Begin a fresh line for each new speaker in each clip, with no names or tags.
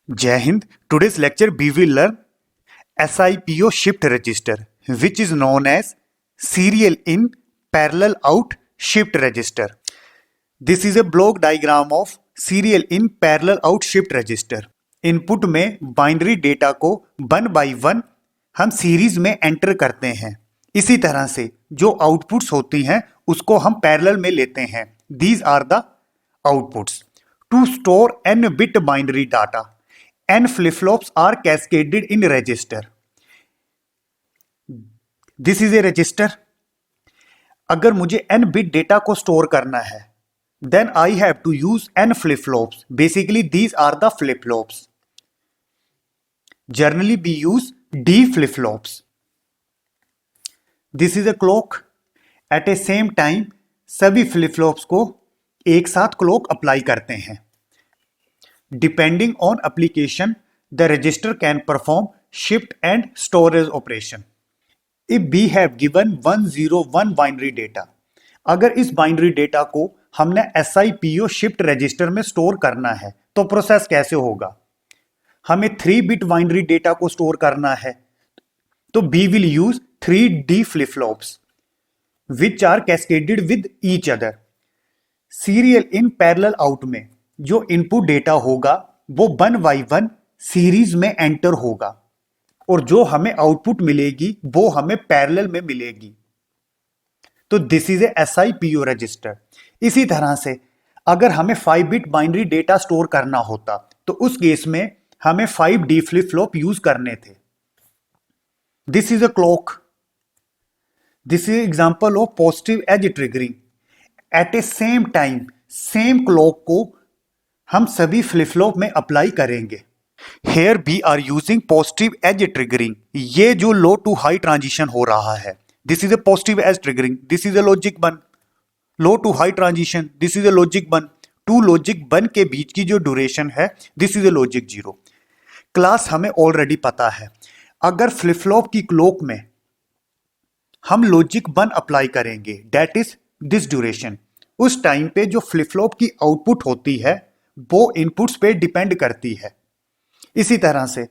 Jai Hind. Today's lecture we will learn SIPO shift register, which is known as serial in parallel out shift register. This is a block diagram of serial in parallel out shift register. Input में binary data को one by one हम series में enter करते हैं. इसी तरह से जो आउटपुट्स होती हैं उसको हम पैरेलल में लेते हैं. These are the outputs. To store n bit binary data, n flip-flops are cascaded in register. This is a register. अगर मुझे n बिट डेटा को स्टोर करना है, then I have to use n flip-flops. Basically, these are the flip-flops. Generally, we use D flip-flops. This is a clock. At a same time, सभी flip-flops को एक साथ clock apply करते हैं. Depending on application, the register can perform shift and storage operation. If we have given 101 binary data, अगर इस binary data को हमने SIPO शिफ्ट रजिस्टर में स्टोर करना है तो प्रोसेस कैसे होगा. हमें 3 बिट बाइनरी डेटा को स्टोर करना है तो we will use 3D flip flops which are cascaded with each other. Serial in parallel out में जो इनपुट डेटा होगा वो वन बाय वन सीरीज में एंटर होगा और जो हमें आउटपुट मिलेगी वो हमें पैरेलल में मिलेगी. तो this is A SIPO register. इसी तरह से अगर हमें 5 बिट बाइनरी डेटा स्टोर करना होता तो उस केस में हमें 5D फ्लिप फ्लॉप यूज करने थे. This is a clock. This is example of positive edge triggering. At a same time same clock को हम सभी फ्लिप फ्लॉप में अप्लाई करेंगे. Here we are using positive edge triggering. ये जो low to high transition हो रहा है, this is a positive edge triggering. This is a logic 1. Low to high transition, this is a logic 1. To logic 1 के बीच की जो duration है, this is a logic 0. Class हमें ऑलरेडी पता है. अगर फ्लिप फ्लॉप की क्लॉक में हम लॉजिक 1 अप्लाई करेंगे, दैट इज दिस ड्यूरेशन, उस टाइम पे जो फ्लिप फ्लॉप की आउटपुट होती है वो इनपुट्स पे डिपेंड करती है. इसी तरह से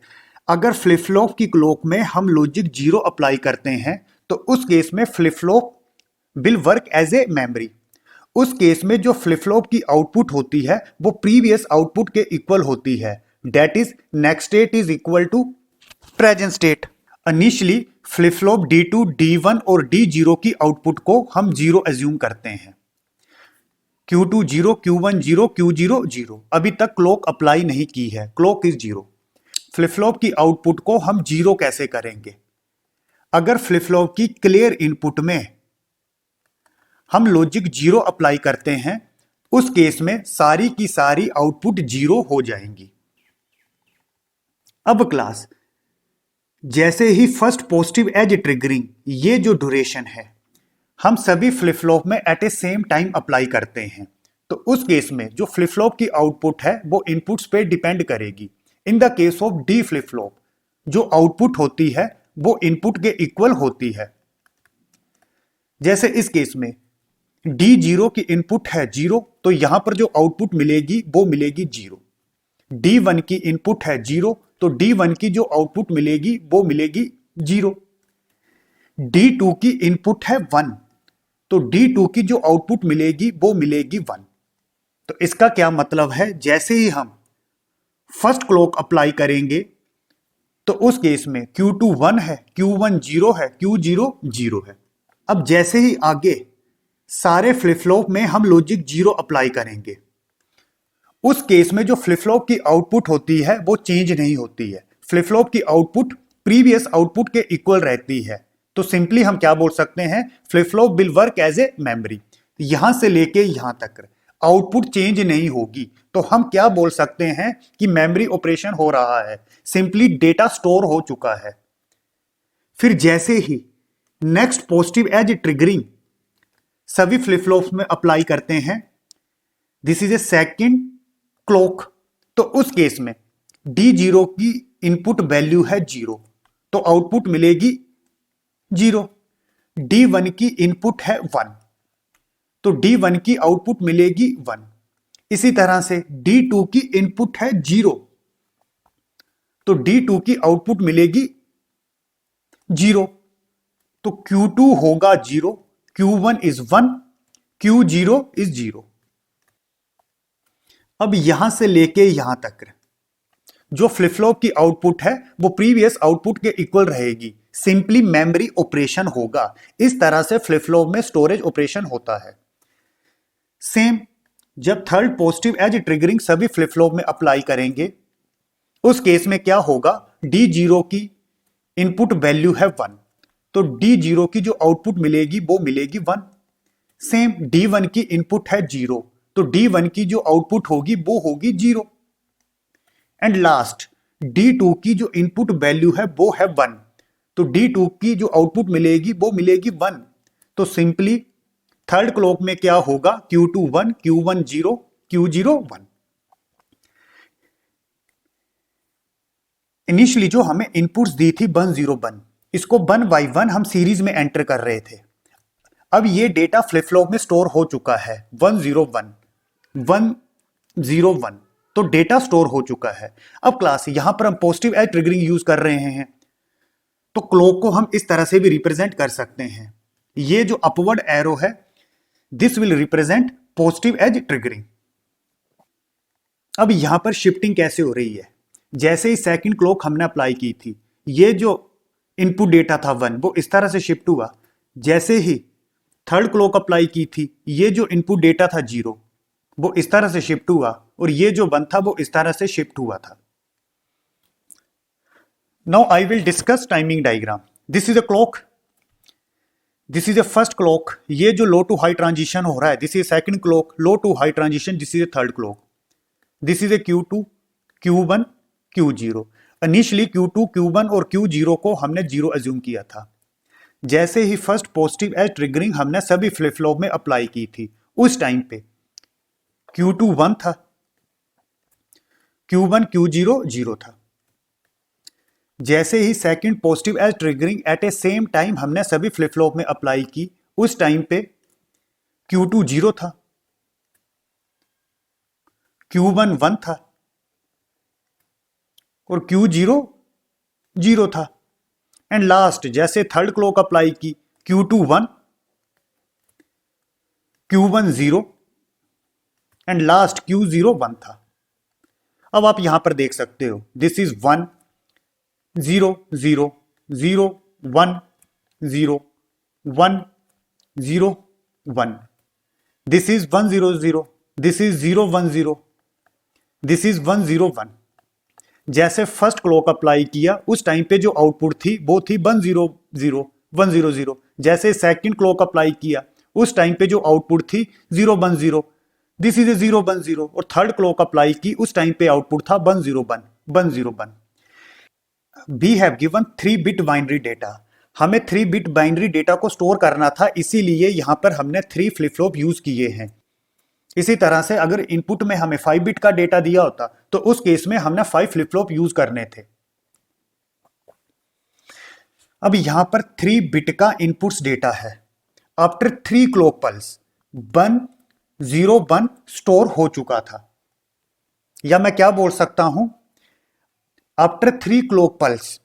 अगर फ्लिप फ्लॉप की क्लॉक में हम लॉजिक 0 अप्लाई करते हैं तो उस केस में flip flop will work as a memory. उस केस में जो फ्लिप फ्लॉप की आउटपुट होती है वो प्रीवियस आउटपुट के इक्वल होती है. That is next state is equal to present state. Initially flip flop D2, D1 और D0 की आउटपुट को हम 0 एज्यूम करते हैं. Q2 0, Q1 0, Q0 0. अभी तक क्लॉक अप्लाई नहीं की है, क्लॉक इज 0. फ्लिप फ्लॉप की आउटपुट को हम 0 कैसे करेंगे. अगर फ्लिप फ्लॉप की क्लियर इनपुट में हम लॉजिक 0 अप्लाई करते हैं उस केस में सारी की सारी आउटपुट 0 हो जाएंगी. अब क्लास जैसे ही फर्स्ट पॉजिटिव एज ट्रिगरिंग, ये जो ड्यूरेशन है हम सभी फ्लिप फ्लॉप में eight a same time apply करते हैं तो उस केस में जो फ्लिप फ्लॉप की आउटपुट है वो इनपुट्स पे डिपेंड करेगी. In the case of D flip flop जो आउटपुट होती है वो इनपुट के इक्वल होती है. जैसे इस केस में D0 की इनपुट है 0 तो यहां पर जो आउटपुट मिलेगी वो मिलेगी 0. D1 की इनपुट है 0 तो D1 की जो आउटपुट मिलेगी वो मिलेगी 0. D2 की इनपुट है 1 तो D2 की जो आउटपुट मिलेगी वो मिलेगी 1. तो इसका क्या मतलब है, जैसे ही हम फर्स्ट क्लॉक अप्लाई करेंगे तो उस केस में Q2 1 है, Q1 0 है, Q0 0 है. अब जैसे ही आगे सारे फ्लिप फ्लॉप में हम लॉजिक 0 अप्लाई करेंगे उस केस में जो फ्लिप फ्लॉप की आउटपुट होती है वो चेंज नहीं होती है. फ्लिप फ्लॉप की आउटपुट प्रीवियस आउटपुट के इक्वल रहती है. तो सिंपली हम क्या बोल सकते हैं, flip flop will work as a memory. यहां से लेके यहां तक आउटपुट चेंज नहीं होगी तो हम क्या बोल सकते हैं कि मेमोरी ऑपरेशन हो रहा है, सिंपली डेटा स्टोर हो चुका है. फिर जैसे ही नेक्स्ट पॉजिटिव एज ट्रिगरिंग सभी फ्लिप फ्लॉप्स में अप्लाई करते हैं, this is A second clock, तो उस केस में D0 की इनपुट वैल्यू है 0 तो आउटपुट मिलेगी 0. D1 की इनपुट है 1 तो D1 की आउटपुट मिलेगी 1. इसी तरह से D2 की इनपुट है 0 तो D2 की आउटपुट मिलेगी 0, तो Q2 होगा 0, Q1 इज 1, Q0 इज 0। अब यहां से लेके यहां तक जो फ्लिप फ्लॉप की आउटपुट है वो प्रीवियस आउटपुट के इक्वल रहेगी, सिंपली मेमोरी ऑपरेशन होगा। इस तरह से फ्लिप फ्लॉप में स्टोरेज ऑपरेशन होता है। सेम जब थर्ड पॉजिटिव एज ट्रिगरिंग सभी फ्लिप फ्लॉप में अप्लाई करेंगे, उस केस में क्या होगा, D0 की इनपुट वैल्यू है 1, तो D0 की जो आउटपुट मिलेगी वो मिलेगी 1। सेम D1 की इनपुट है 0, तो D1 की जो आउटपुट होगी वो होगी 0। एंड लास्ट D2 की जो इनपुट वैल्यू है वो है 1, तो D2 की जो आउटपुट मिलेगी वो मिलेगी 1। तो सिंपली थर्ड क्लॉक में क्या होगा, Q2 1, Q1 0, Q0 1। इनिशियली जो हमें इनपुट्स दी थी 1 0 1, इसको 1 बाई 1 हम सीरीज में एंटर कर रहे थे। अब ये डेटा फ्लिप फ्लॉप में स्टोर हो चुका है 1 0 1 1 0 1, तो डेटा स्टोर हो चुका है। अब क्लास यहां पर हम पॉजिटिव एज ट्रिगरिंग यूज कर रहे हैं, तो क्लॉक को हम इस तरह से भी रिप्रेजेंट कर सकते हैं। ये जो अपवर्ड एरो है this will represent positive edge triggering. अब यहां पर शिफ्टिंग कैसे हो रही है, जैसे ही सेकंड क्लॉक हमने अप्लाई की थी, ये जो इनपुट डेटा था 1 वो इस तरह से शिफ्ट हुआ। जैसे ही थर्ड क्लॉक अप्लाई की थी, ये जो इनपुट डेटा था 0 वो इस तरह से शिफ्ट हुआ, और ये जो 1 था वो इस तरह से शिफ्ट हुआ था। Now I will discuss timing diagram. This is a clock, this is a first clock, ये जो लो टू हाई ट्रांजिशन हो रहा है this is second clock, low to high transition this is a third clock. This is a Q2, Q1, Q0। Initially Q2, Q1 और Q0 को हमने 0 assume किया था। जैसे ही फर्स्ट पॉजिटिव एज ट्रिगरिंग हमने सभी फ्लिप फ्लॉप में अप्लाई की थी, उस टाइम पे Q2 1 था, Q1 Q0 0 था। जैसे ही second positive edge triggering at a same time हमने सभी फ्लिप फ्लॉप में अप्लाई की, उस टाइम पे Q2 0 था, Q1 1 था और Q0 0 था। एंड लास्ट जैसे थर्ड क्लॉक अप्लाई की, Q2 1, Q1 0 and last Q0 1 था। अब आप यहां पर देख सकते हो this is 1 0 0 0 1 0 1 0 1, this is 1 0 0, this is 0 1 0, this is 1 0 1। जैसे फर्स्ट क्लॉक अप्लाई किया उस टाइम पे जो आउटपुट थी वो थी 1 0 0 1 0 0। जैसे सेकंड क्लॉक अप्लाई किया उस टाइम पे जो आउटपुट थी 0 1 0, दिस इज ए 0 1 0। और थर्ड क्लॉक अप्लाई की उस टाइम पे आउटपुट था 1 0 1 1 0 1। We have given 3 bit binary data, हमें 3 बिट बाइनरी डेटा को स्टोर करना था, इसीलिए यहां पर हमने 3 फ्लिप फ्लॉप यूज किए हैं। इसी तरह से अगर इनपुट में हमें 5 बिट का डेटा दिया होता तो उस केस में हमने 5 फ्लिप फ्लॉप यूज करने थे। अब यहां पर 3 बिट का इनपुट्स डेटा है। आफ्टर 3 क्लॉक पल्स 1 0 1 स्टोर हो चुका था, या मैं क्या बोल सकता हूं, आफ्टर 3 क्लॉक पल्स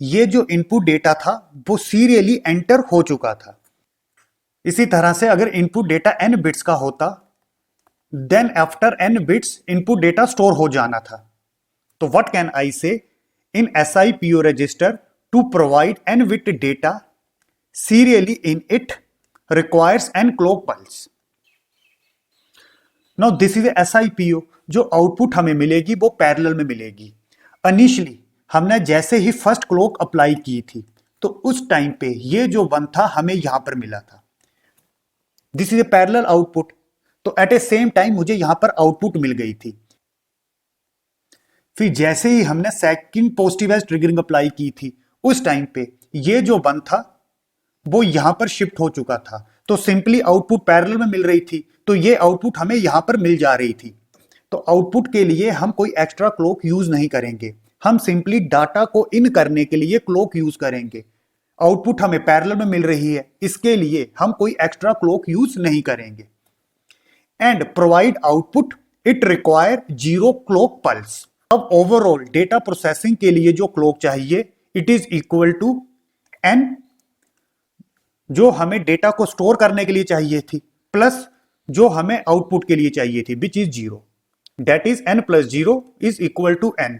ये जो इनपुट डेटा था वो सीरियली एंटर हो चुका था। इसी तरह से अगर इनपुट डेटा n बिट्स का होता then after n bits input data store हो जाना था। तो what can I say, in SIPO register to provide n bit data serially in it requires n clock pulse. Now this is SIPO, जो output हमें मिलेगी वो parallel में मिलेगी। इनिशियली हमने जैसे ही फर्स्ट क्लॉक अप्लाई की थी तो उस टाइम पे ये जो 1 था हमें यहां पर मिला था, this is A parallel output. तो एट ए सेम टाइम मुझे यहां पर आउटपुट मिल गई थी। फिर जैसे ही हमने second positive edge triggering apply की थी उस टाइम पे ये जो 1 था वो यहां पर शिफ्ट हो चुका था, तो सिंपली आउटपुट पैरेलल में मिल रही थी, तो ये आउटपुट हमें यहां पर मिल जा रही थी। तो आउटपुट के लिए हम कोई एक्स्ट्रा क्लॉक यूज नहीं करेंगे, हम सिंपली डाटा को इन करने के लिए क्लॉक यूज करेंगे। आउटपुट हमें पैरेलल में मिल रही है, इसके लिए हम कोई एक्स्ट्रा क्लॉक यूज नहीं करेंगे। And provide output it require 0 clock pulse. अब ओवरऑल डेटा प्रोसेसिंग के लिए जो क्लॉक चाहिए it is equal to n, जो हमें डेटा को स्टोर करने के लिए चाहिए थी, प्लस जो हमें आउटपुट के लिए चाहिए थी which is 0, that is n plus 0 is equal to n।